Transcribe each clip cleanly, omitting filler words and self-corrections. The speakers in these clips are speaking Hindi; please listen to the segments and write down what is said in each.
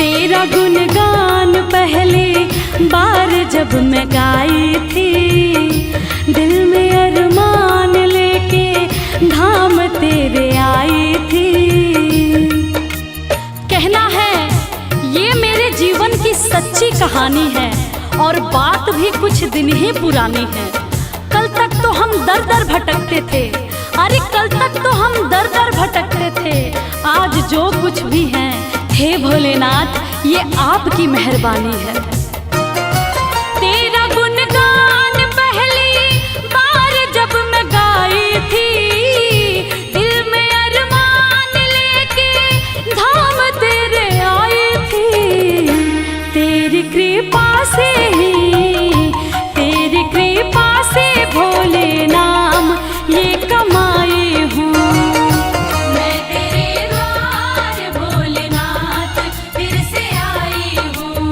तेरा गुणगान पहले बार जब मैं गाई थी, दिल में अरमान लेके धाम तेरे आई थी। कहना है ये मेरे जीवन की सच्ची कहानी है और बात भी कुछ दिन ही पुरानी है। कल तक तो हम दर दर भटकते थे, अरे कल तक तो हम दर दर भटकते थे। आज जो कुछ भी है हे भोलेनाथ ये आपकी मेहरबानी है। तेरा गुणगान पहली बार जब मैं गाई थी, दिल में अरमान लेके धाम तेरे आई थी। तेरी कृपा से ही, तेरी कृपा से भोले नाम ये कमाई हूँ। मैं तेरे द्वार भोलेनाथ फिर से आई हूँ।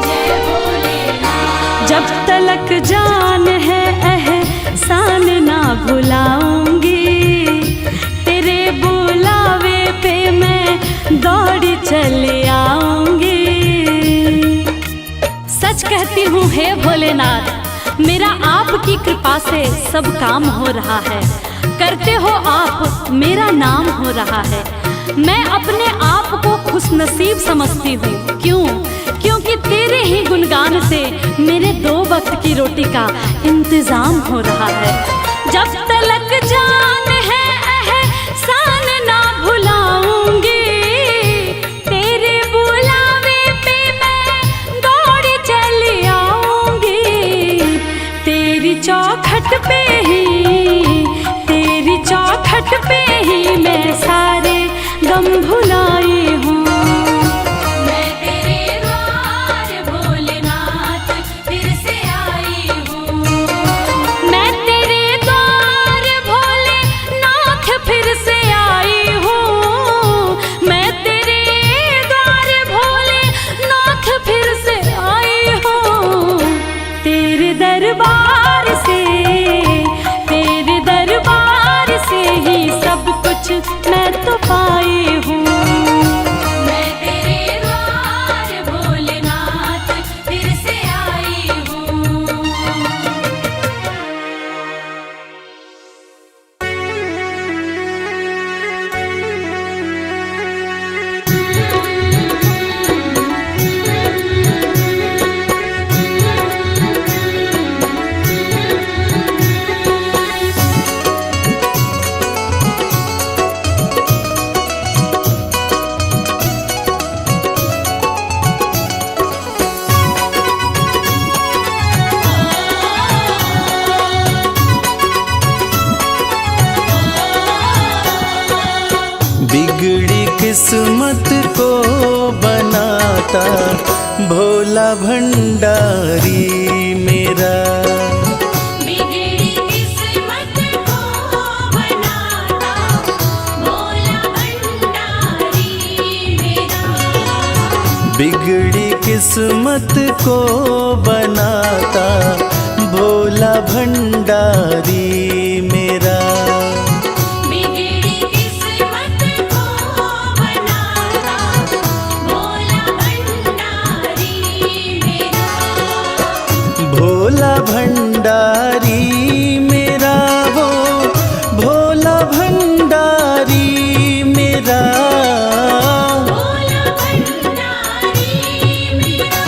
जय भोलेनाथ। जब तलक जान है एहसान ना भुलाऊंगी, तेरे बुलावे पे मैं दौड़ी चली आऊंगी। सच कहती हूँ हे भोलेनाथ मेरा आपकी कृपा से सब काम हो रहा है। करते हो आप मेरा नाम हो रहा है। मैं अपने आप को खुशनसीब समझती हूँ। क्यों? क्योंकि तेरे ही गुणगान से मेरे 2 वक्त की रोटी का इंतजाम हो रहा है। जब तलक जान है एहसान ना भुलाऊंगी, तेरे बुलावे पे मैं दौड़ी चली आऊंगी। तेरी चौखट पे ही, तेरी चौखट पे ही मैं सारे गम भुलाई हूँ। मैं तेरे द्वार भोलेनाथ फिर से आई हूँ। मैं तेरे द्वार भोलेनाथ फिर से आई हूँ। मैं तेरे द्वार भोलेनाथ फिर से आई हूँ। तेरे दरबार से, तेरे दरबार से ही सब कुछ मैं तो पाई हूँ। मैं तेरे द्वार भोलेनाथ फिर से आई हूँ। बिगड़ी किस्मत को बनाता भोला भंडारी मेरा। बिगड़ी किस्मत को बनाता भोला भंडारी मेरा। बिगड़ी किस्मत को बनाता भोला भंडारी मेरा। भोला भंडारी मेरा, वो भोला भंडारी मेरा। भोला भंडारी मेरा,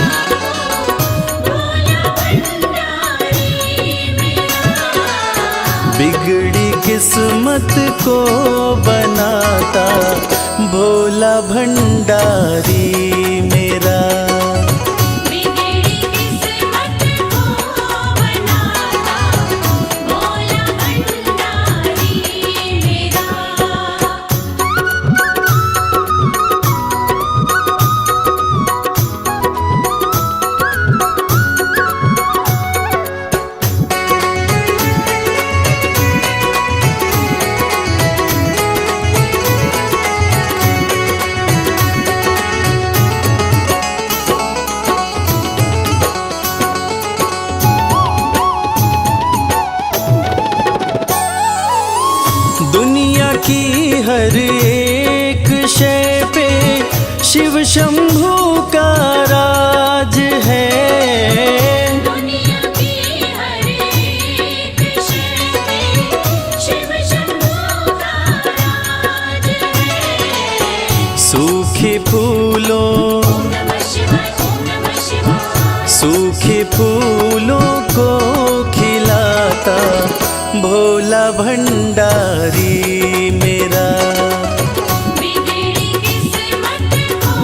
भोला भंडारी मेरा। बिगड़ी किस्मत को बनाता भोला भंडारी मेरा। शिव शंभू का राज है। दुनिया की हर एक शय में शिव शंभू का राज है। सूखे फूलों ओम नमः शिवाय, ओम नमः शिवाय। सूखे फूलों को खिलाता भोला भंडारी मेरा। बिगड़ी किस्मत को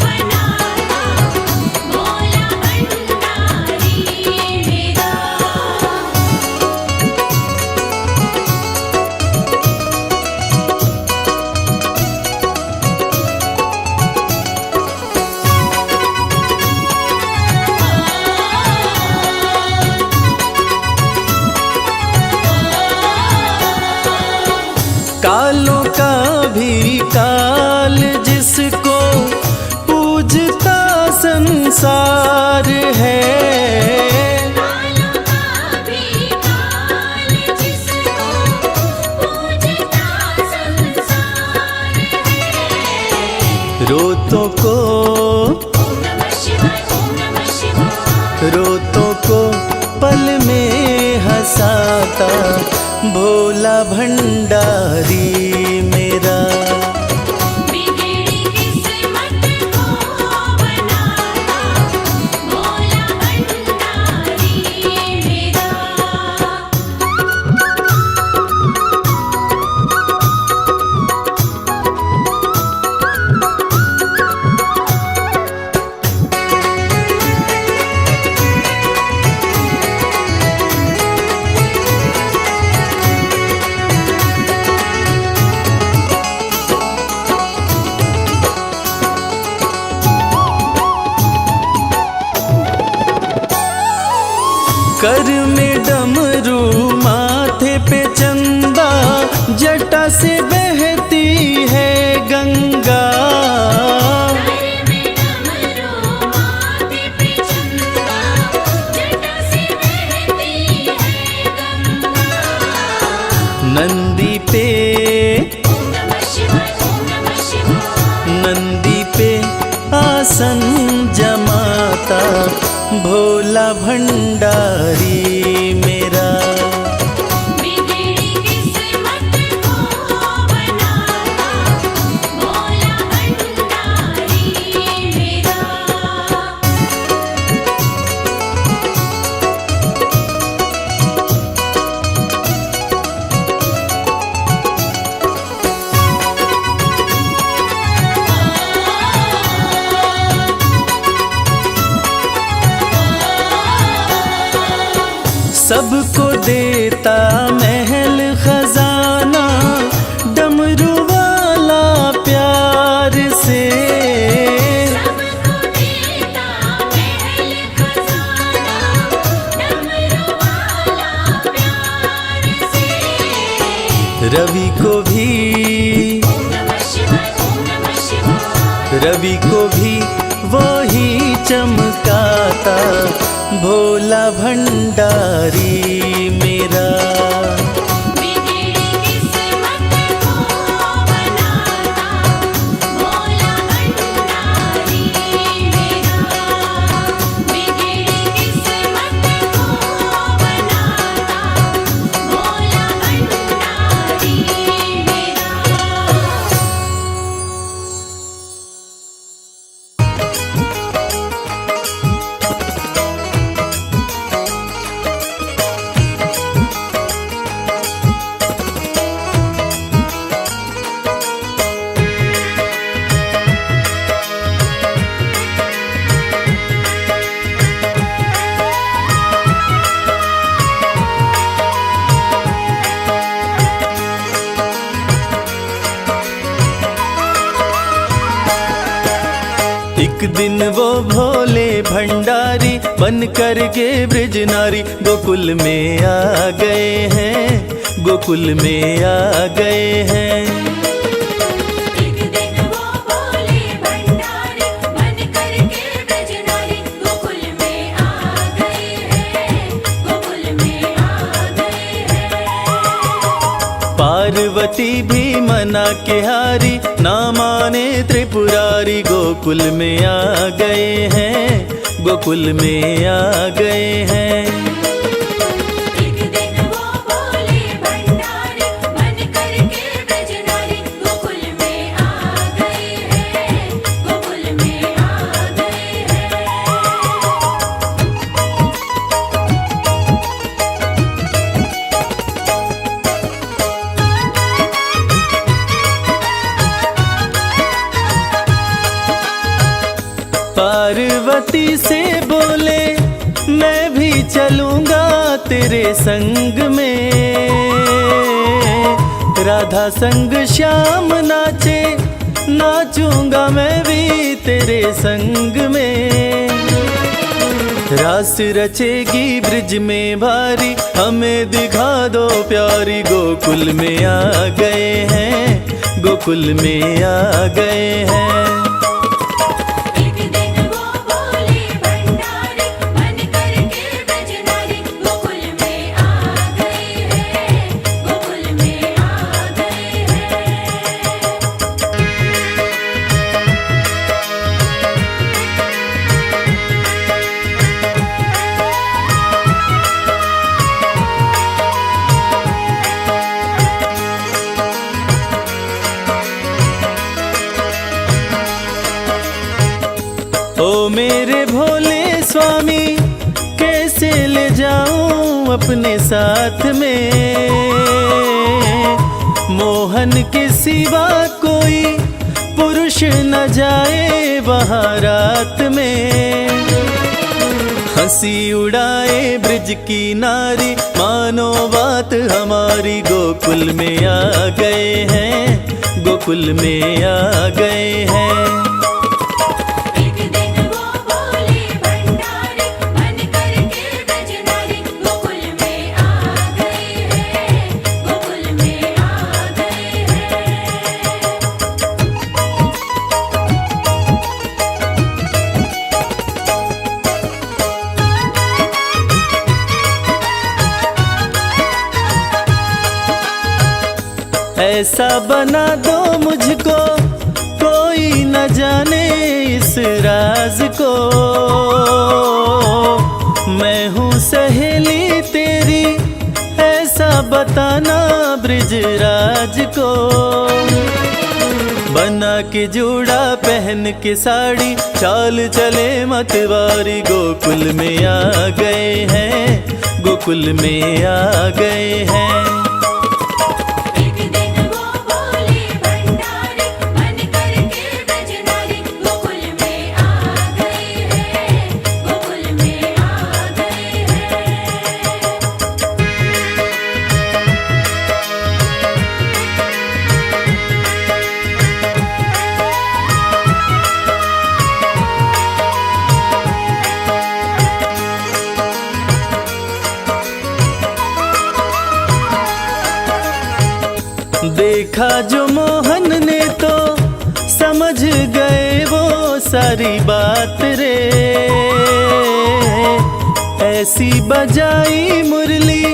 बनाता भोला भंडारी मेरा। कालों का भी काल जिसको पूजता संसार है। कालों का भी काल जिसको पूजता संसार है। रोतों को ओम नमः शिवाय, ओम नमः शिवाय। रोतों को पल में हंसाता भोला भंडारी मेरा। बिगड़ी किस्मत को बनाता भोला भंडारी मेरा। कर में डमरू माथे पे चंदा जटा से बहती है गंगा। घर में डमरू माथे पे चंदा जटा से बहती है गंगा। नंदी पे ओम नमः शिवाय, ओम नमः शिवाय। नंदी पे आसन जमाता भोला भंडारी मेरा। बिगड़ी किस्मत को बनाता भोला भंडारी मेरा। सबको देता महल खजाना डमरू वाला प्यार से। सबको देता महल खजाना डमरू वाला प्यार से। रवि को भी ओम नमः शिवाय, ओम नमः शिवाय। रवि को भी वो ही चमकाता भोला भंडारी मेरा। बिगड़ी किस्मत को बनाता भोला भंडारी मेरा। बिगड़ी किस्मत को बनाता भोला भंडारी मेरा। एक दिन वो भोले भंडारी बन कर के ब्रज नारी गोकुल में आ गए हैं, गोकुल में आ गए हैं। एक दिन वो भोले भंडारी बन करके ब्रज नारी गोकुल में आ गए हैं, गोकुल में आ गए हैं। पार्वती भी मना के हारी, ना माने त्रिपुरारी। गोकुल में आ गए हैं, गोकुल में आ गए हैं। एक दिन वो बोले भंडारी, मन करके ब्रजनारी। गोकुल में आ गए हैं, गोकुल में आ गए हैं। पार्वती से बोले मैं भी चलूंगा तेरे संग में। राधा संग श्याम नाचे, नाचूंगा मैं भी तेरे संग में। रास रचेगी ब्रिज में भारी, हमें दिखा दो प्यारी। गोकुल में आ गए हैं, गोकुल में आ गए हैं। एक दिन वो बोले भंडारी, मन करके ब्रजनारी। गोकुल में आ गए हैं, गोकुल में आ गए हैं। ओ मेरे भोले स्वामी, कैसे ले जाऊं अपने साथ में। मोहन के सिवा कोई पुरुष न जाए वहाँ रात में। हंसी उड़ाए ब्रिज की नारी, मानो बात हमारी। गोकुल में आ गए हैं, गोकुल में आ गए हैं। एक दिन वो बोले भंडारी, मन करके ब्रजनारी। गोकुल में आ गए हैं, गोकुल में आ गए हैं। ऐसा बना दो मुझको, कोई न जाने इस राज को। मैं हूँ सहेली तेरी, ऐसा बताना ब्रिजराज को। बना के जूड़ा पहन के साड़ी, चाल चले मतवारी। गोकुल में आ गए हैं, गोकुल में आ गए हैं। एक दिन वो बोले भंडारी, मन करके ब्रजनारी। गोकुल में आ गए हैं, गोकुल में आ गए हैं। देखा जो मोहन ने तो समझ गए वो सारी बात रे। ऐसी बजाई मुरली,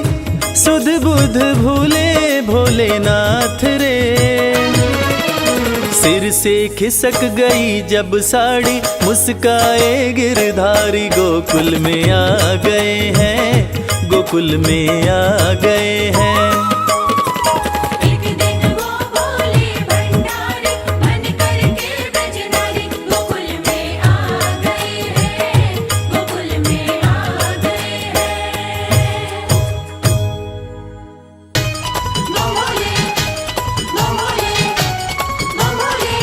सुध बुध भूले भोलेनाथ रे। सिर से खिसक गई जब साड़ी, मुस्काए गिरधारी। गोकुल में आ गए हैं, गोकुल में आ गए हैं। एक दिन वो बोले भंडारी, मन करके ब्रजनारी। गोकुल में आ गए हैं, गोकुल में आ गए हैं। बोले बोले बोले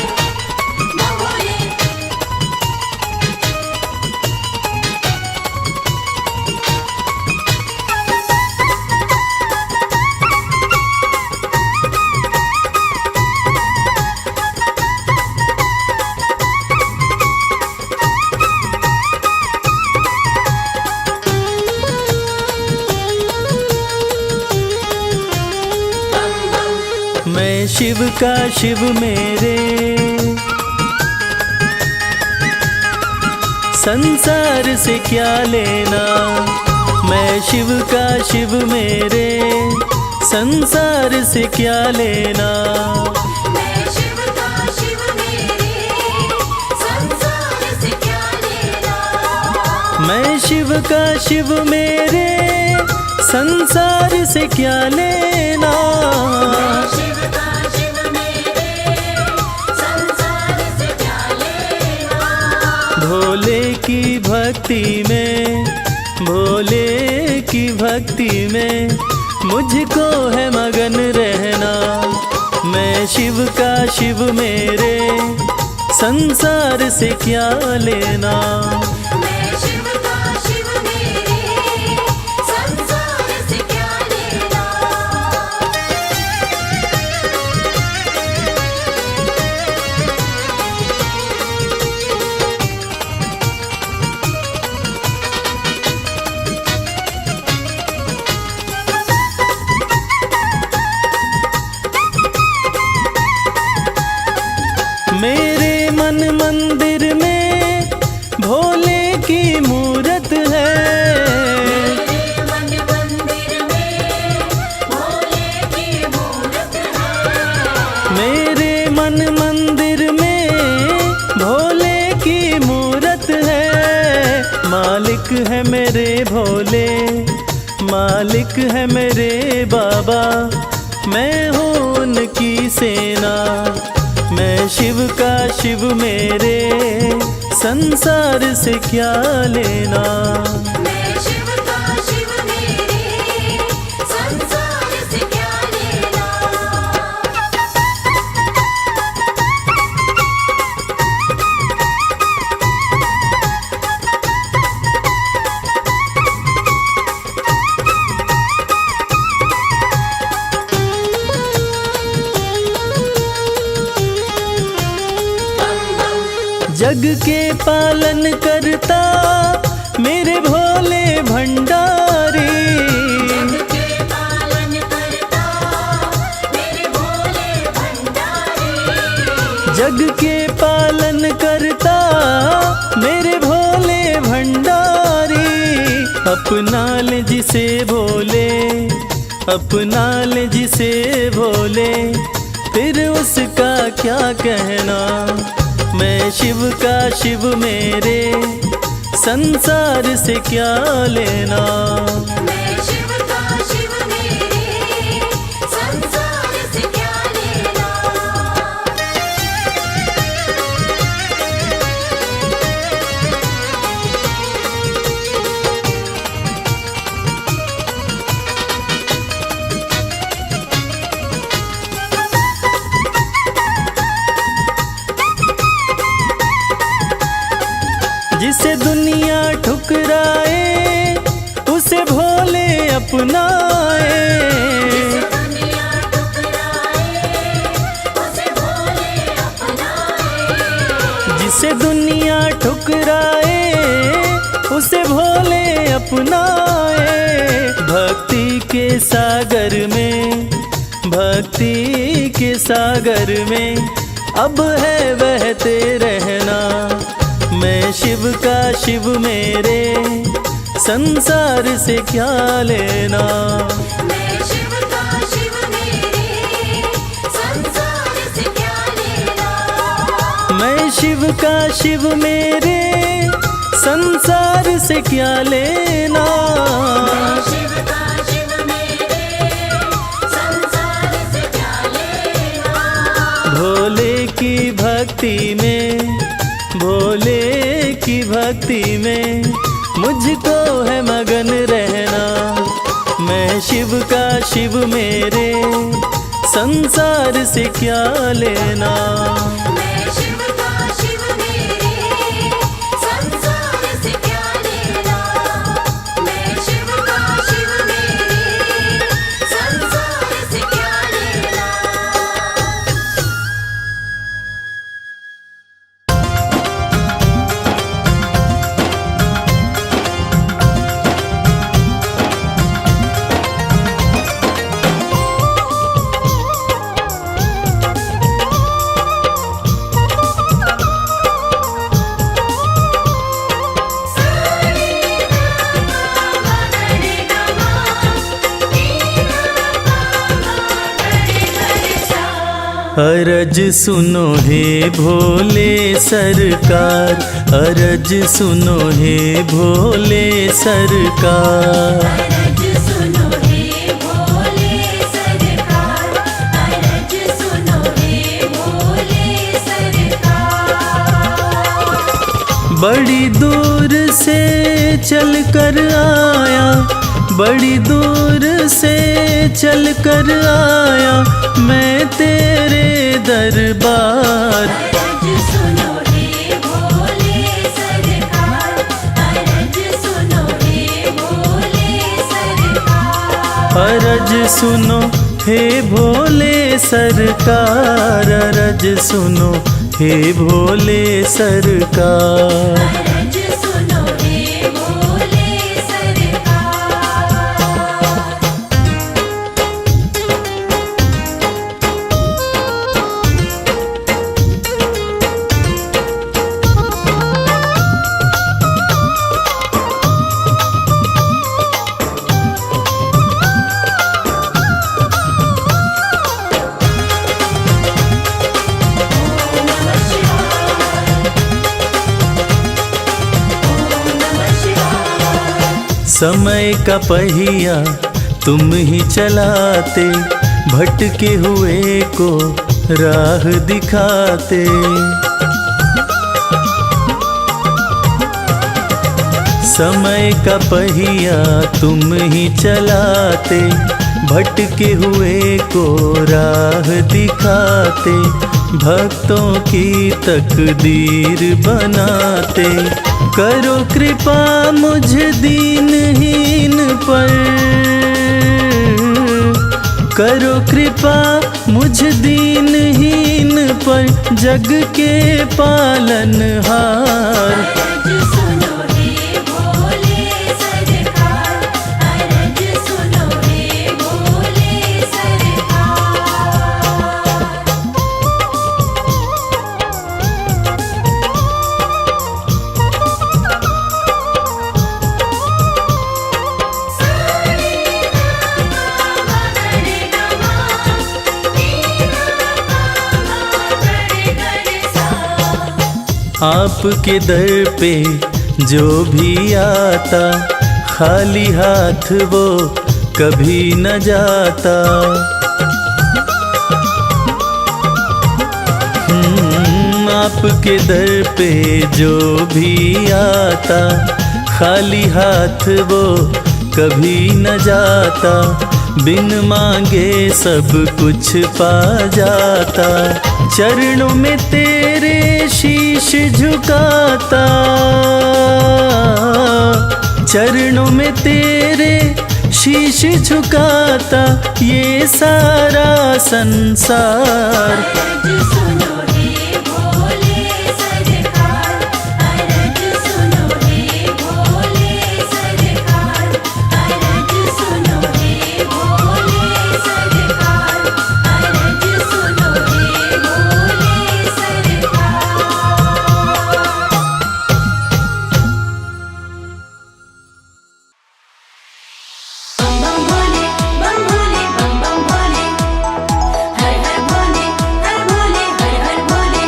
बोले। मैं शिव का शिव मेरे, संसार से क्या लेना। मैं शिव का शिव मेरे, संसार से क्या लेना। मैं शिव का शिव मेरे संसार से क्या लेना। शिव का शिव मेरे संसार से क्या लेना। भोले की भक्ति में, भोले की भक्ति में मुझको है मगन रहना। मैं शिव का शिव मेरे संसार से क्या लेना। मैं शिव का शिव मेरे संसार से क्या लेना। मेरे मन मंदिर में भोले की मूरत है। मेरे मन मंदिर में भोले की मूरत है। मेरे मन मंदिर में भोले की मूरत है। मालिक है मेरे भोले, मालिक है मेरे बाबा, मैं हूँ उनकी सेना। मैं शिव का शिव मेरे संसार से क्या लेना। मैं शिव का शिव मेरे संसार से क्या लेना। जग के पालन करता मेरे भोले भंडारी। जग के पालन करता मेरे भोले भंडारी। जग के पालन करता मेरे भोले भंडारी। अपना ले जिसे भोले, अपना ले जिसे भोले, फिर उसका क्या कहना। मैं शिव का शिव मेरे संसार से क्या लेना। मैं शिव का शिव मेरे संसार से क्या लेना। जिसे दुनिया ठुकराए उसे भोले अपनाए। दुनिया ठुकराए उसे भोले अपनाए। जिसे दुनिया ठुकराए उसे भोले अपनाए। भक्ति के सागर में, भक्ति के सागर में अब है बहते रहना। मैं शिव का शिव मेरे संसार से क्या लेना। मैं शिव का शिव मेरे संसार से क्या लेना। मैं शिव का शिव मेरे संसार से क्या लेना। मैं शिव का शिव मेरे संसार से क्या लेना। भोले की भक्ति में, भोले की भक्ति में मुझको है मगन रहना। मैं शिव का शिव मेरे संसार से क्या लेना। मैं शिव का शिव मेरे संसार से क्या लेना। मैं शिव का शिव मेरे संसार से क्या लेना। अरज सुनो हे भोले सरकार, अरज सुनो हे भोले सरकार। अरज सुनो हे भोले सरकार, अरज सुनो हे भोले सरकार। बड़ी दूर से चल कर आया, बड़ी दूर से चल कर आया मैं तेरे दरबार। अरज सुनो हे भोले सरकार, अरज सुनो हे भोले सरकार। अरज सुनो हे भोले सरकार, अरज सुनो हे भोले सरकार। अरज सुनो हे भोले सरकार। समय का पहिया तुम ही चलाते, भटके हुए को राह दिखाते। समय का पहिया तुम ही चलाते, भटके हुए को राह दिखाते। भक्तों की तकदीर बनाते, करो कृपा मुझ दीनहीन पर, करो कृपा मुझ दीनहीन पर, जग के पालनहार। अरज सुनो हे भोले सरकार, अरज सुनो हे भोले सरकार। आपके दर पे जो भी आता, खाली हाथ वो कभी न जाता। आपके दर पे जो भी आता, खाली हाथ वो कभी न जाता। बिन मांगे सब कुछ पा जाता, चरणों में तेरे शीश झुकाता, चरणों में तेरे शीश झुकाता ये सारा संसार। अरज सुनो हे भोले सरकार, अरज सुनो हे भोले सरकार, अरज सुनो हे भोले सरकार, अरज सुनो हे भोले सरकार। बम बम भोले बम बम भोले, हर हर भोले हर भोले हर हर भोले।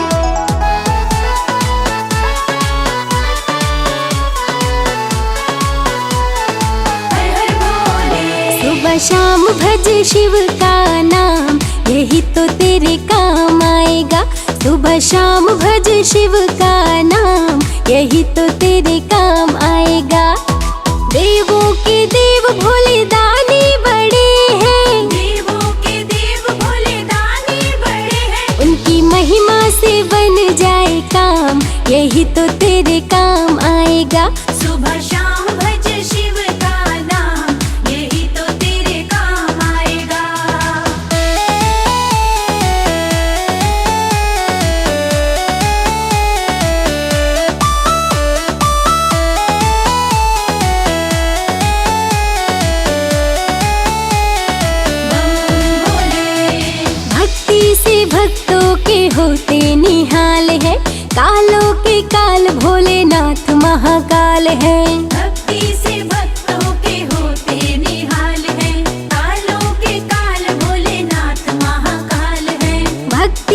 हर हर भोले। सुबह शाम भज शिव का नाम, यही तो तेरे काम आएगा। सुबह शाम भज शिव का नाम, यही तो तेरे काम आएगा। देवों के देव भोले दानी बड़े हैं, देवों के देव भोले दानी बड़े हैं। उनकी महिमा से बन जाए काम, यही तो तेरे काम आएगा। सुबह शाम भज शिव का नाम, यही तो तेरे काम आएगा। भक्ति से भक्तों के होते निहाल है, कालों के काल भोलेनाथ महाकाल है। भक्ति से भक्तों के होते निहाल है, कालों के काल भोलेनाथ महाकाल है। भक्त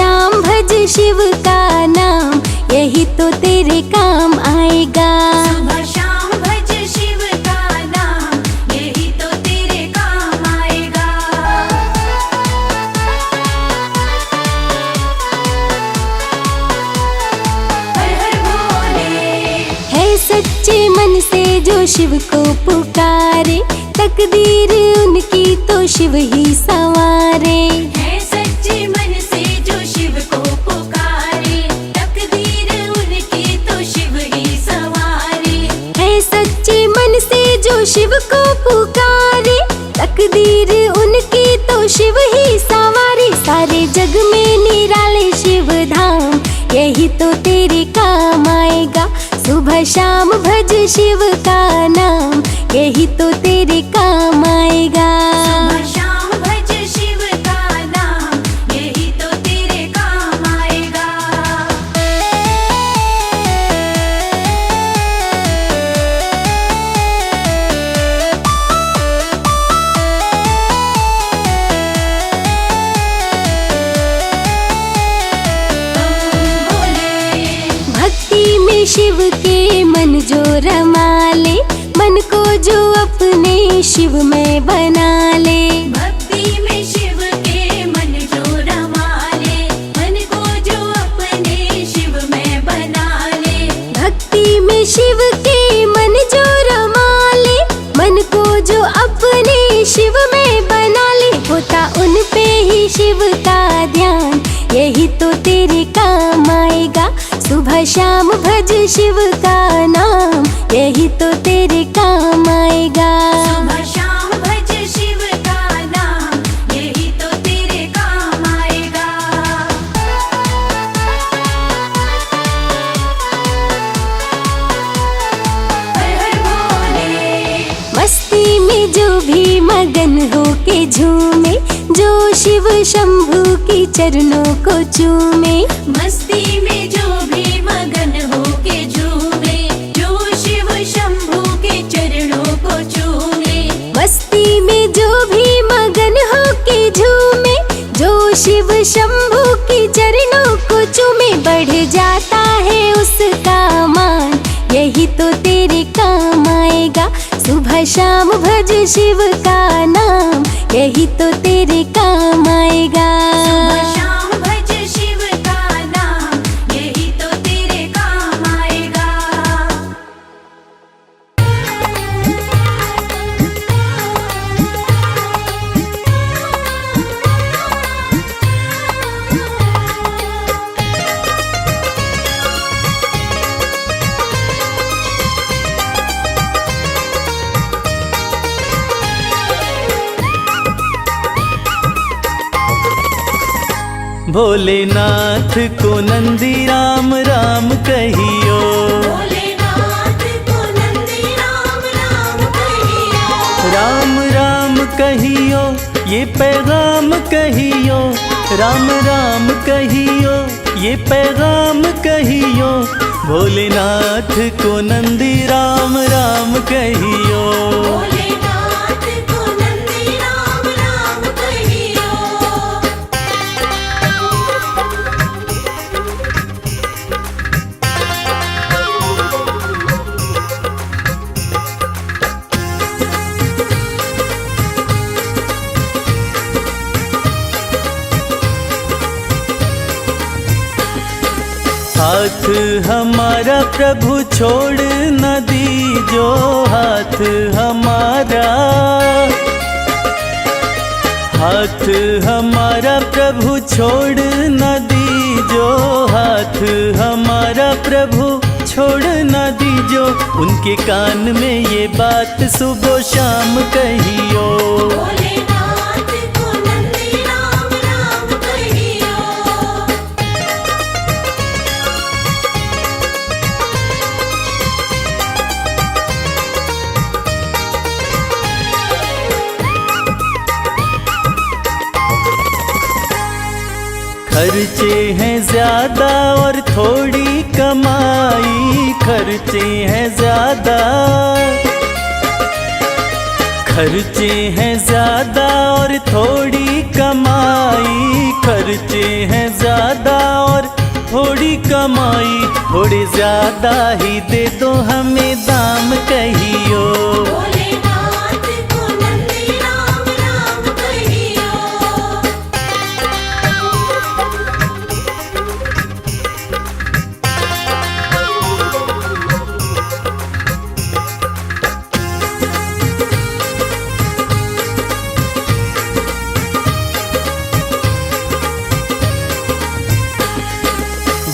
शाम भज शिव का नाम, यही तो तेरे काम आएगा। सुबह शाम भज शिव का नाम, यही तो तेरे काम आएगा। हर हर भोले। है सच्चे मन से जो शिव को पुकारे, तकदीर उनकी तो शिव ही संवारे। है सच्चे मन से जो शिव को पुकारे, तकदीर उनकी तो शिव ही संवारे। है सच्चे मन से जो शिव को पुकारे, तकदीर उनकी तो शिव ही संवारे। सारे जग में निराले शिव धाम, यही तो तेरे काम आएगा। सुबह शाम भज शिव का नाम, यही तो तेरे काम आएगा। सुबह शाम भज शिव का नाम, यही तो तेरे काम आएगा। भक्ति में शिव के मन जो रमा ले, मन को जो अपने शिव में बना ले। भक्ति में शिव के मन जो रमा ले, मन को जो अपने शिव में बना ले। भक्ति में शिव के मन जो रमा ले, मन को जो अपने शिव में बना ले। होता उन पे ही शिव का ध्यान, यही तो तेरे काम आएगा। सुबह शाम भज शिव का नाम, यही तो तेरे काम आएगा। सुबह शाम भज शिव का नाम, यही तो तेरे काम आएगा। हर हर भोले। मस्ती में जो भी मगन हो के झूमे, जो शिव शंभू की चरणों को चूमे। मस्ती में जो भी मगन हो के झूमे, जो शिव शंभू के चरणों को चूमे। मस्ती में जो भी मगन हो के झूमे, जो शिव शंभू की चरणों को चूमे। बढ़ जाता है उसका मान, यही तो तेरे काम आएगा। सुबह शाम भज शिव का नाम, यही तो तेरे काम आएगा। सुबह शाम भज शिव का नाम, यही तो तेरे काम आएगा। भोलेनाथ को नंदी राम राम कहियो। भोलेनाथ को नंदी राम राम कहियो। राम राम कहियो, ये पैगाम कहियो। राम राम कहियो, ये पैगाम कहियो। भोलेनाथ को नंदी राम राम कहियो। भोलेनाथ को नंदी राम राम कहियो। हाथ हमारा प्रभु छोड़ न दीजो। हाथ हमारा, हाथ हमारा प्रभु छोड़ न दीजो। हाथ हमारा प्रभु छोड़ न दीजो। उनके कान में ये बात सुबह शाम कहियो। भोलेनाथ को नंदी राम राम कहियो। खर्चे हैं ज्यादा और थोड़ी कमाई। खर्चे हैं ज्यादा, खर्चे हैं ज्यादा और थोड़ी कमाई, खर्चे हैं ज्यादा और थोड़ी कमाई, थोड़े ज्यादा ही दे दो हमें दाम कहियो। भोलेनाथ को नंदी राम राम कहियो।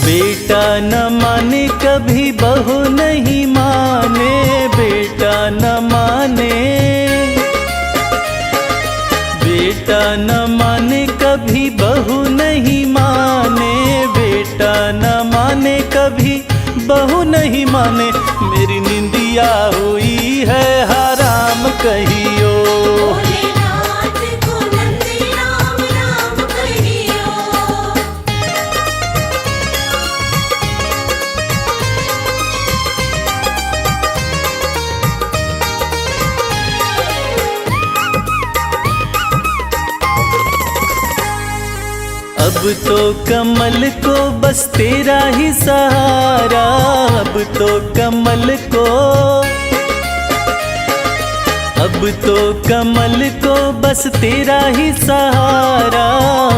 बेटा न माने कभी बहू नहीं माने, बेटा न माने, बेटा न माने कभी बहू नहीं माने, बेटा न माने कभी बहू नहीं माने, मेरी निंदिया हुई है हराम कहियो। भोलेनाथ को नंदी राम राम कहियो। अब तो कमल को बस तेरा ही सहारा, अब तो कमल को, अब तो कमल को बस तेरा ही सहारा,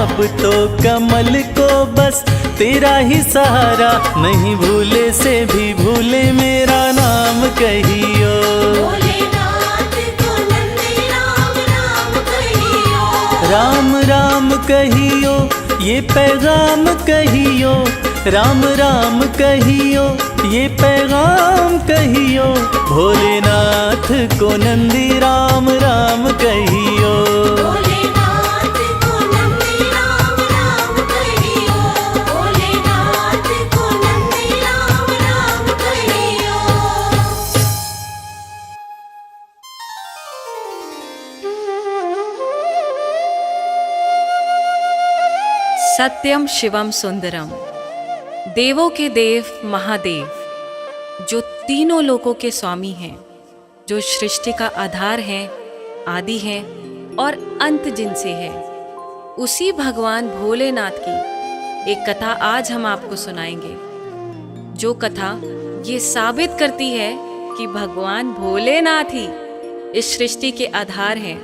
अब तो कमल को बस तेरा ही सहारा, नहीं भूले से भी भूले मेरा नाम कहियो। भोलेनाथ को नंदी राम राम कहियो। राम राम कहियो ये पैगाम कहियो, राम राम कहियो ये पैगाम कहियो, भोलेनाथ को नंदी राम राम कहियो। भोलेनाथ को नंदी राम राम कहियो। भोलेनाथ को नंदी राम राम कहियो। सत्यम शिवम सुंदरम, देवों के देव महादेव, जो तीनों लोकों के स्वामी हैं, जो सृष्टि का आधार हैं, आदि हैं और अंत जिनसे है, उसी भगवान भोलेनाथ की एक कथा आज हम आपको सुनाएंगे, जो कथा ये साबित करती है कि भगवान भोलेनाथ ही इस सृष्टि के आधार हैं।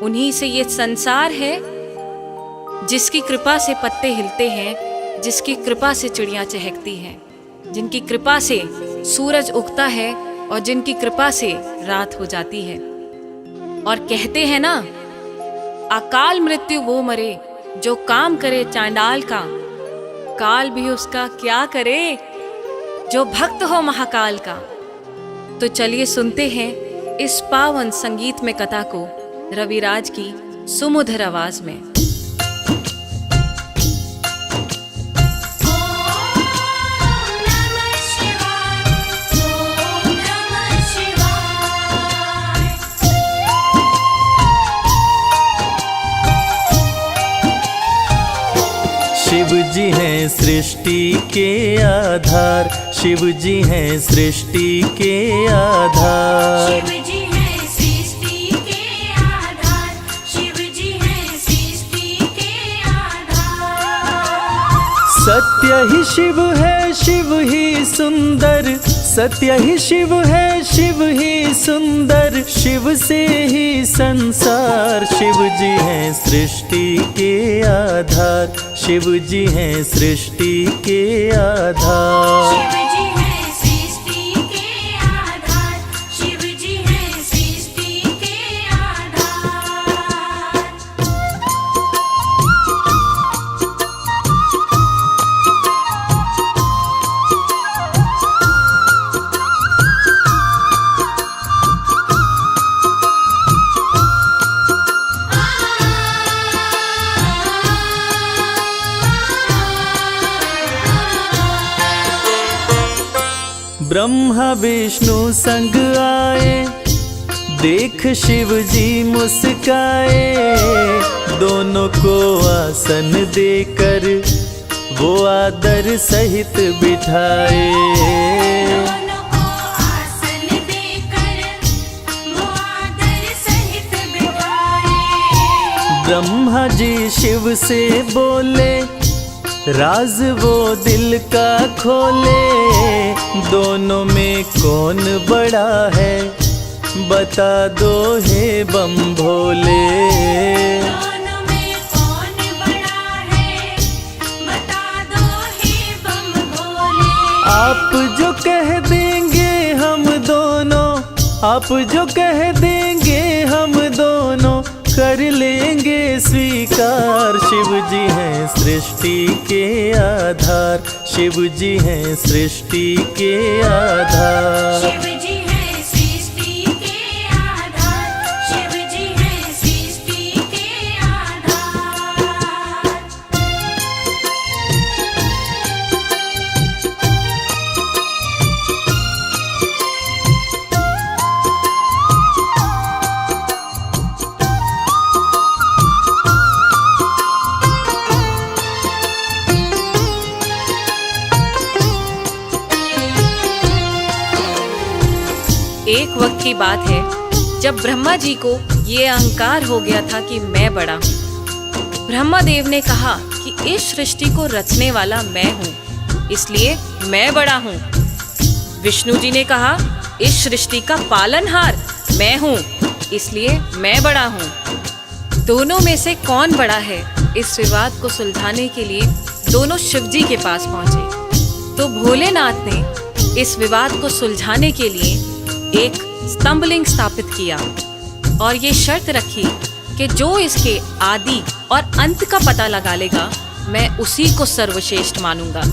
उन्हीं से ये संसार है, जिसकी कृपा से पत्ते हिलते हैं, जिसकी कृपा से चिड़ियाँ चहकती हैं, जिनकी कृपा से सूरज उगता है और जिनकी कृपा से रात हो जाती है। और कहते हैं ना, अकाल मृत्यु वो मरे जो काम करे चांडाल का, काल भी उसका क्या करे जो भक्त हो महाकाल का। तो चलिए सुनते हैं इस पावन संगीत में कथा को रविराज की सुमधुर आवाज में। शिव जी हैं सृष्टि के आधार, शिव जी हैं सृष्टि के आधार। शिव जी हैं सृष्टि के आधार। शिव जी हैं सृष्टि के आधार। सत्य ही शिव है, शिव ही सुंदर, सत्य ही शिव है, शिव ही सुंदर, शिव से ही संसार। शिव जी हैं सृष्टि के आधार, शिव जी हैं सृष्टि के आधार। शिव जी हैं सृष्टि के आधार। शिव जी हैं सृष्टि के आधार। ब्रह्मा विष्णु संग आए, देख शिव जी मुस्काए, दोनों को आसन देकर वो आदर सहित बिठाए। दोनों को आसन देकर वो आदर शिव से बोले, राज वो दिल का खोले। दोनों में कौन बड़ा है, बता दो हे बम भोले। दोनों में कौन बड़ा है, बता दो हे बम भोले। आप जो कह देंगे हम दोनों, आप जो कह देंगे हम दोनों, कर लेंगे स्वीकार। शिव जी हैं सृष्टि के आधार, शिव जी हैं सृष्टि के आधार। शिव जी हैं सृष्टि के आधार, शिव जी हैं सृष्टि के आधार। एक वक्त की बात है जब ब्रह्मा जी को ये अहंकार हो गया था कि मैं बड़ा हूँ। ब्रह्मा देव ने कहा कि इस सृष्टि को रचने वाला मैं हूँ, इसलिए मैं बड़ा हूँ। विष्णु जी ने कहा इस सृष्टि का पालनहार मैं हूँ, इसलिए मैं बड़ा हूँ। दोनों में से कौन बड़ा है, इस विवाद को सुलझाने के लिए दोनों शिव जी के पास पहुंचे। तो भोलेनाथ ने इस विवाद को सुलझाने के लिए एक स्तंभलिंग स्थापित किया और ये शर्त रखी कि जो इसके आदि और अंत का पता लगा लेगा, मैं उसी को सर्वश्रेष्ठ मानूंगा।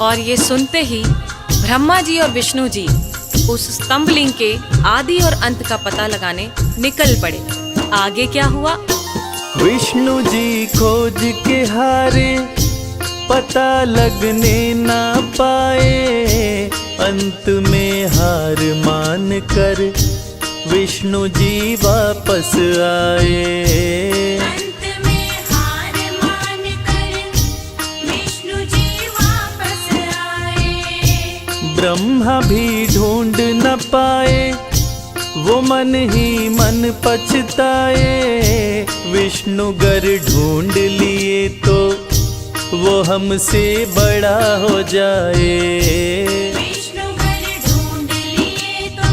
और ये सुनते ही ब्रह्मा जी और विष्णु जी उस स्तंभलिंग के आदि और अंत का पता लगाने निकल पड़े। आगे क्या हुआ? विष्णु जी खोज के हारे, पता लगने ना पाए। अंत में हार मान कर विष्णु जी वापस आए। अंत में हार मान कर विष्णु जी वापस आए। ब्रह्मा भी ढूंढ न पाए, वो मन ही मन पछताए। विष्णु गर ढूंढ लिए तो वो हमसे बड़ा हो जाए। विष्णु घर ढूंढ लिए तो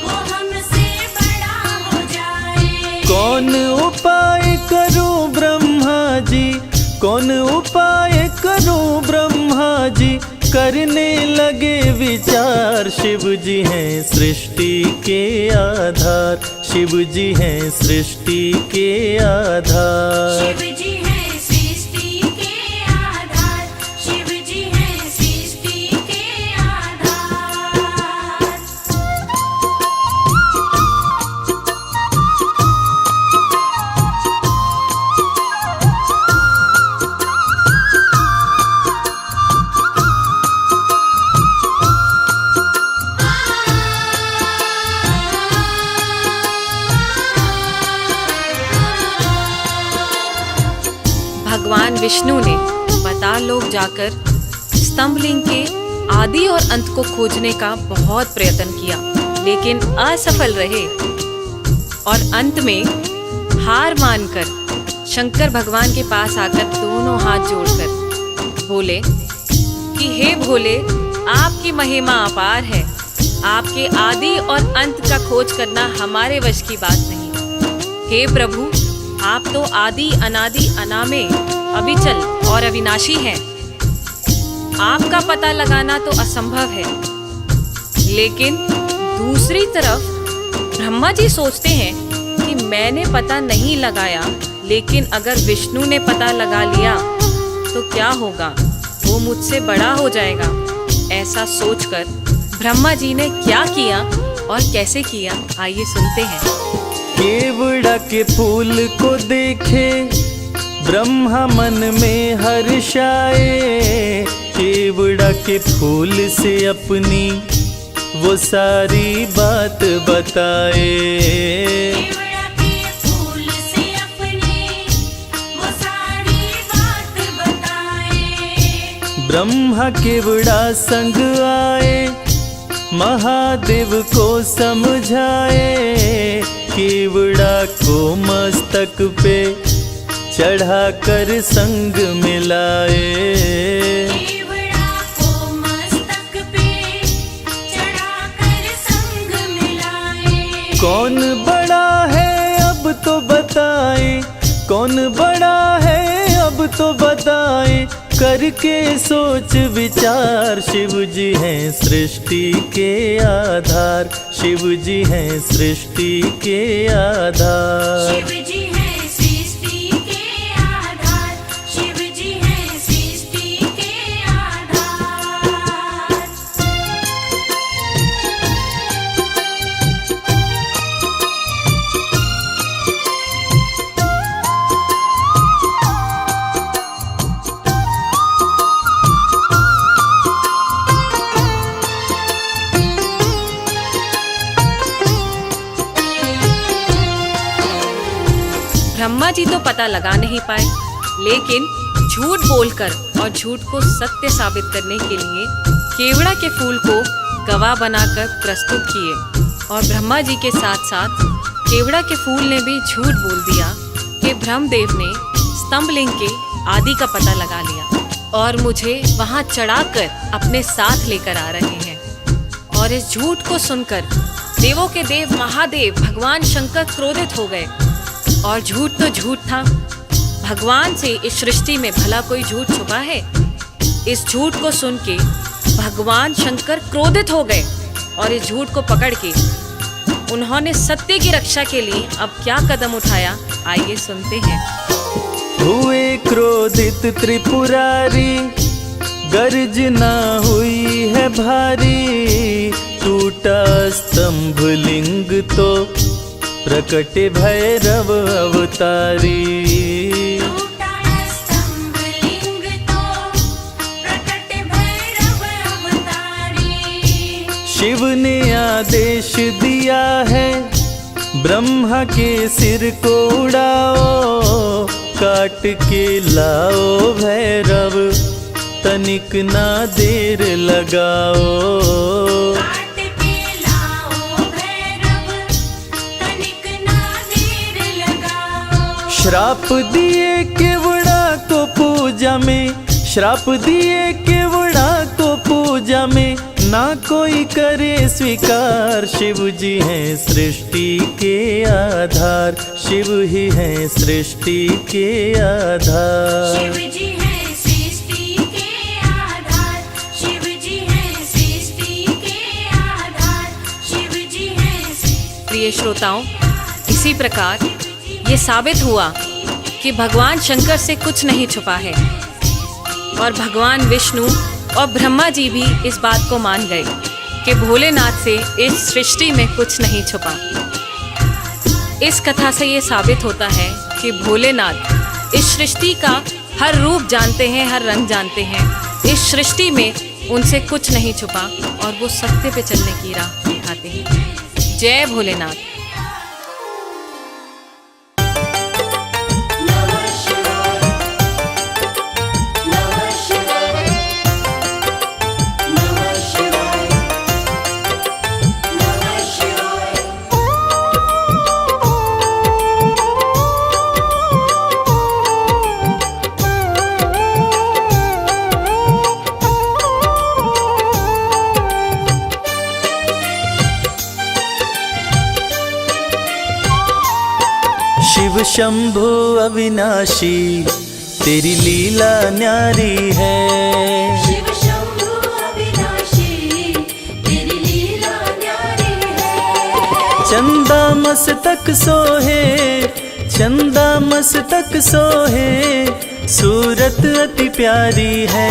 वो हमसे बड़ा हो जाए। कौन उपाय करूं ब्रह्मा जी, कौन उपाय करूं ब्रह्मा जी, करने लगे विचार। शिव जी हैं सृष्टि के आधार, शिव जी हैं सृष्टि के आधार। शिव जी हैं सृष्टि के आधार, शिव जी हैं सृष्टि के आधार। भगवान विष्णु ने पाताल लोक जाकर स्तंभलिंग के आदि और अंत को खोजने का बहुत प्रयत्न किया, लेकिन असफल रहे। और अंत में हार मानकर शंकर भगवान के पास आकर दोनों हाथ जोड़कर बोले कि हे भोले, आपकी महिमा अपार है, आपके आदि और अंत का खोज करना हमारे वश की बात नहीं। हे प्रभु, आप तो आदि अनादि अनामे, अविचल और अविनाशी हैं। आपका पता लगाना तो असंभव है। लेकिन दूसरी तरफ ब्रह्मा जी सोचते हैं कि मैंने पता नहीं लगाया, लेकिन अगर विष्णु ने पता लगा लिया तो क्या होगा, वो मुझसे बड़ा हो जाएगा। ऐसा सोचकर ब्रह्मा जी ने क्या किया और कैसे किया, आइए सुनते हैं। केवड़ा के फूल को देखे ब्रह्मा मन में हर्षाए। केवड़ा के फूल से अपनी वो सारी बात बताए। केवड़ा के फूल से अपनी वो सारी बात बताए। ब्रह्मा केवड़ा संग आए, महादेव को समझाए। केवड़ा को मस्तक पे चढ़ाकर संग मिलाए। केवड़ा को मस्तक पे चढ़ाकर संग मिलाए। कौन बड़ा है अब तो बताए, कौन बड़ा है अब तो बताए, करके सोच विचार। शिव जी हैं सृष्टि के आधार, शिव जी हैं सृष्टि के आधार। शिव जी हैं सृष्टि के आधार, शिव जी हैं सृष्टि के आधार। ब्रह्मा जी तो पता लगा नहीं पाए, लेकिन झूठ बोलकर और झूठ को सत्य साबित करने के लिए केवड़ा के फूल को गवाह बनाकर प्रस्तुत किए। और ब्रह्मा जी के साथ साथ केवड़ा के फूल ने भी झूठ बोल दिया कि ब्रह्मदेव ने स्तंभलिंग के आदि का पता लगा लिया और मुझे वहां चढ़ाकर अपने साथ लेकर आ रहे हैं। और इस झूठ को सुनकर देवों के देव महादेव भगवान शंकर क्रोधित हो गए। और झूठ तो झूठ था, भगवान से इस सृष्टि में भला कोई झूठ छुपा है? इस झूठ को सुन के भगवान शंकर क्रोधित हो गए और इस झूठ को पकड़ के उन्होंने सत्य की रक्षा के लिए अब क्या कदम उठाया, आइए सुनते हैं। हुए क्रोधित त्रिपुरारी, गर्जना हुई है भारी। टूटा स्तंभ लिंग तो प्रकट भैरव अवतारी। टूटा स्तंभ लिंग तो प्रकट भैरव अवतारी। शिव ने आदेश दिया है, ब्रह्मा के सिर को उड़ाओ, काट के लाओ भैरव, तनिक ना देर लगाओ। काट के लाओ भैरव, तनिक ना देर लगाओ। श्राप दिए केवड़ा को पूजा में, श्राप दिए केवड़ा को पूजा में, ना कोई करे स्वीकार। शिव जी हैं सृष्टि के आधार, शिव ही हैं सृष्टि के आधार। शिव जी हैं सृष्टि के आधार, शिव जी हैं सृष्टि के आधार, शिव जी हैं सृष्टि। प्रिय श्रोताओं, इसी प्रकार ये साबित हुआ कि भगवान शंकर से कुछ नहीं छुपा है और भगवान विष्णु और ब्रह्मा जी भी इस बात को मान गए कि भोलेनाथ से इस सृष्टि में कुछ नहीं छुपा। इस कथा से ये साबित होता है कि भोलेनाथ इस सृष्टि का हर रूप जानते हैं, हर रंग जानते हैं। इस सृष्टि में उनसे कुछ नहीं छुपा और वो सत्य पे चलने की राह दिखाते हैं। जय भोलेनाथ। नमः शिवाय, नमः शिवाय, नमः शिवाय, नमः शिवाय। शिव शंभु अविनाशी, तेरी लीला न्यारी है। शिव शंभु अविनाशी, तेरी लीला न्यारी है। चंदा मस्तक सोहे, चंदा मस्तक सोहे, सूरत अति प्यारी है।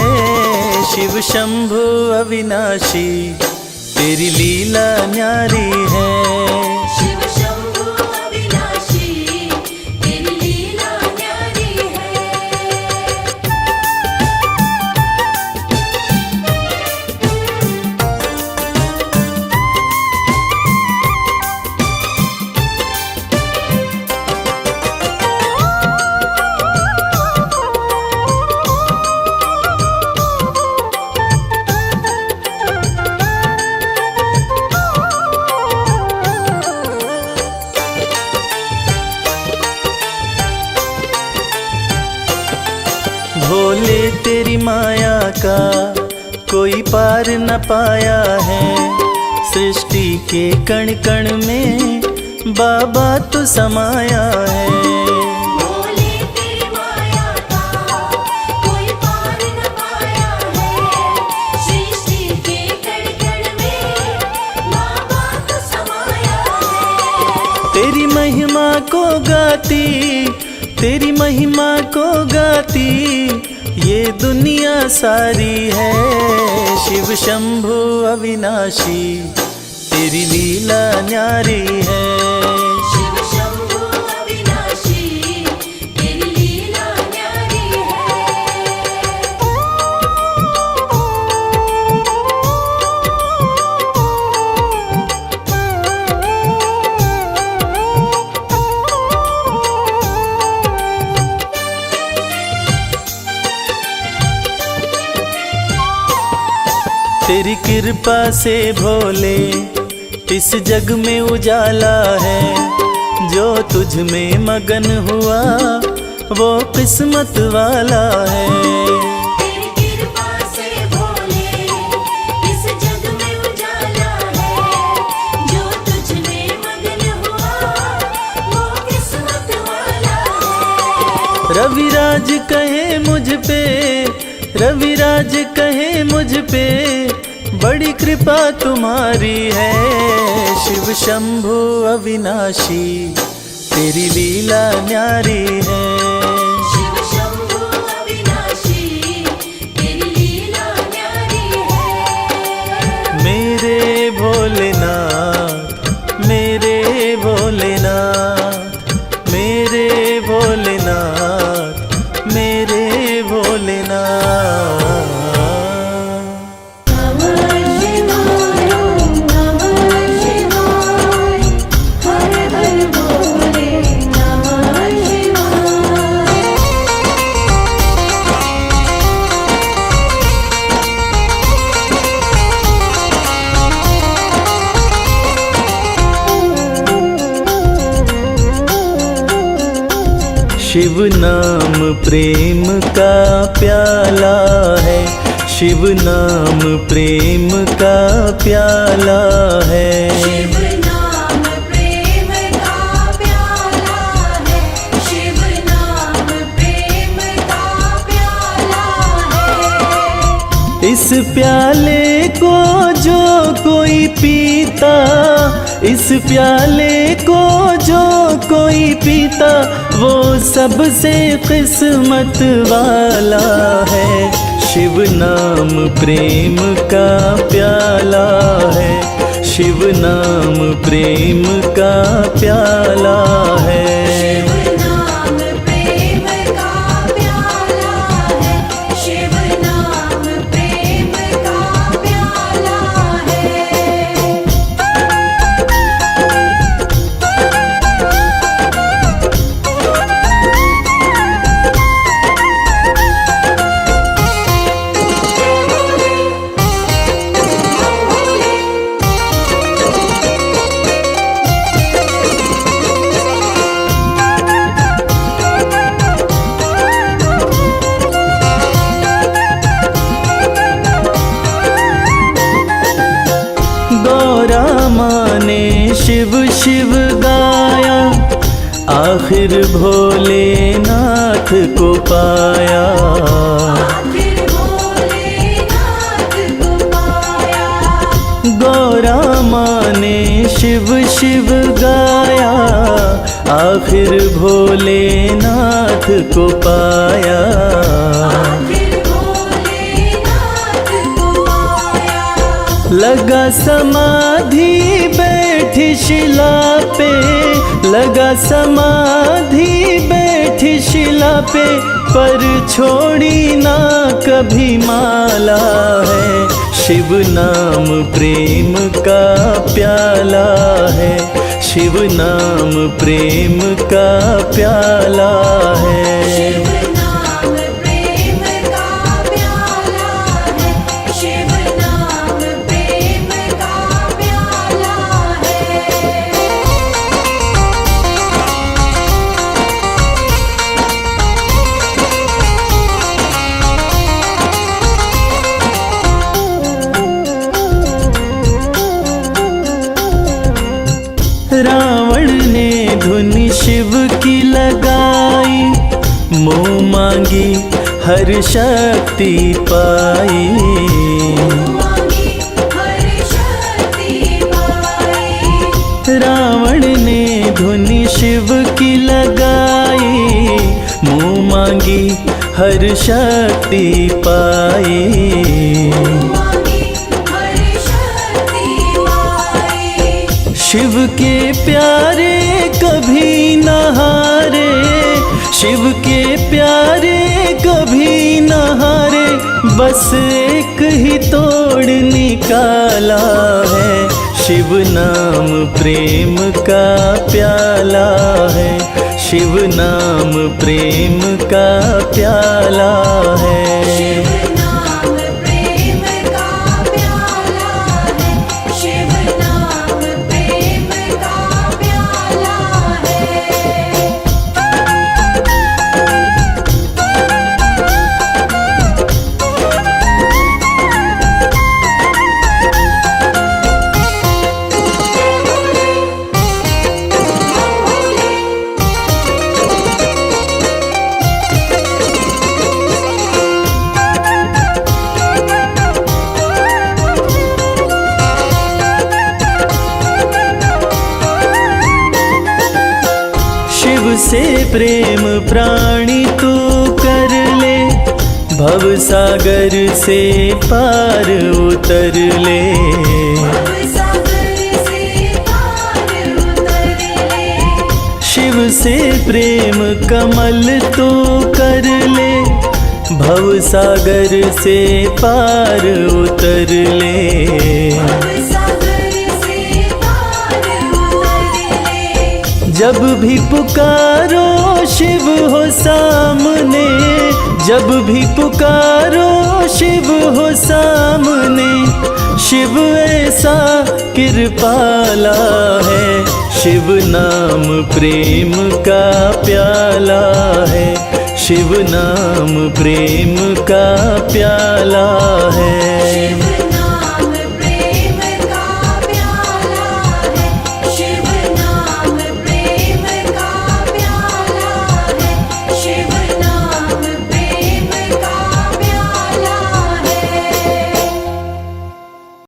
शिव शंभु अविनाशी, तेरी लीला न्यारी है। शिव शंभु अविनाशी, तेरी लीला न्यारी है। पार न पाया है। सृष्टि के कण कण में बाबा तू समाया है। बोले तेरी माया का कोई पार न पाया है। सृष्टि के कण कण में बाबा तू समाया है। तेरी महिमा को गाती, तेरी महिमा को गाती ये दुनिया सारी है। शिव शंभु अविनाशी तेरी लीला न्यारी है। शिव शंभु अविनाशी तेरी लीला न्यारी तेरी कृपा से भोले इस जग में उजाला है। जो तुझ में मगन हुआ वो किस्मत वाला है। तेरी कृपा से भोले इस जग में उजाला है। जो तुझ में मगन हुआ वो किस्मत वाला है। रविराज कहे मुझ पे, रविराज कहे मुझ पे बड़ी कृपा तुम्हारी है। शिव शंभु अविनाशी तेरी लीला न्यारी है। शिव शंभु अविनाशी तेरी लीला न्यारी है। मेरे भोलेनाथ, मेरे भोलेनाथ, मेरे भोलेनाथ, मेरे भोलेनाथ। शिव नाम प्रेम का प्याला है। शिव नाम प्रेम का प्याला है। शिव नाम प्रेम का प्याला है। शिव नाम प्रेम का प्याला है। इस प्याले को जो कोई पीता, इस प्याले को जो कोई पीता वो सबसे किस्मत वाला है। शिव नाम प्रेम का प्याला है। शिव नाम प्रेम का प्याला है। शिव नाम प्रेम का प्याला है। शिव नाम प्रेम का प्याला है। गौरा माँ ने शिव शिव गाया, आखिर भोलेनाथ को पाया। आखिर भोलेनाथ को पाया। गौरा माँ ने शिव शिव गाया, आखिर भोलेनाथ को पाया। आखिर भोलेनाथ को पाया। लगा समाधि बैठी शिला पे, लगा समाधि बैठी शिला पे, पर छोड़ी ना कभी माला है। शिव नाम प्रेम का प्याला है। शिव नाम प्रेम का प्याला है। शिव नाम प्रेम का प्याला है। शिव नाम प्रेम का प्याला है। रावण ने धुन शिव की लगाई, मुँह मांगी हर शक्ति पाई। मांगी हर शक्ति पाई। रावण ने धुन शिव की लगाई, मुँह मांगी हर शक्ति पाई। मांगी हर शक्ति पाई। शिव के प्यारे कभी न हारे, शिव के प्यारे कभी न हारे, बस एक ही तोड़ निकाला है। शिव नाम प्रेम का प्याला है, शिव नाम प्रेम का प्याला है। शिव नाम प्रेम का प्याला है। शिव नाम प्रेम का प्याला है। शिव से प्रेम प्राणी तू कर ले, भव सागर से पार उतर ले। सागर से पार उतर ले। शिव से प्रेम कमल तू कर ले, भव सागर से पार उतर ले। सागर से पार उतर ले। जब भी पुकारो शिव हो सामने, जब भी पुकारो शिव हो सामने, शिव ऐसा कृपाला है। शिव नाम प्रेम का प्याला है, शिव नाम प्रेम का प्याला है। शिव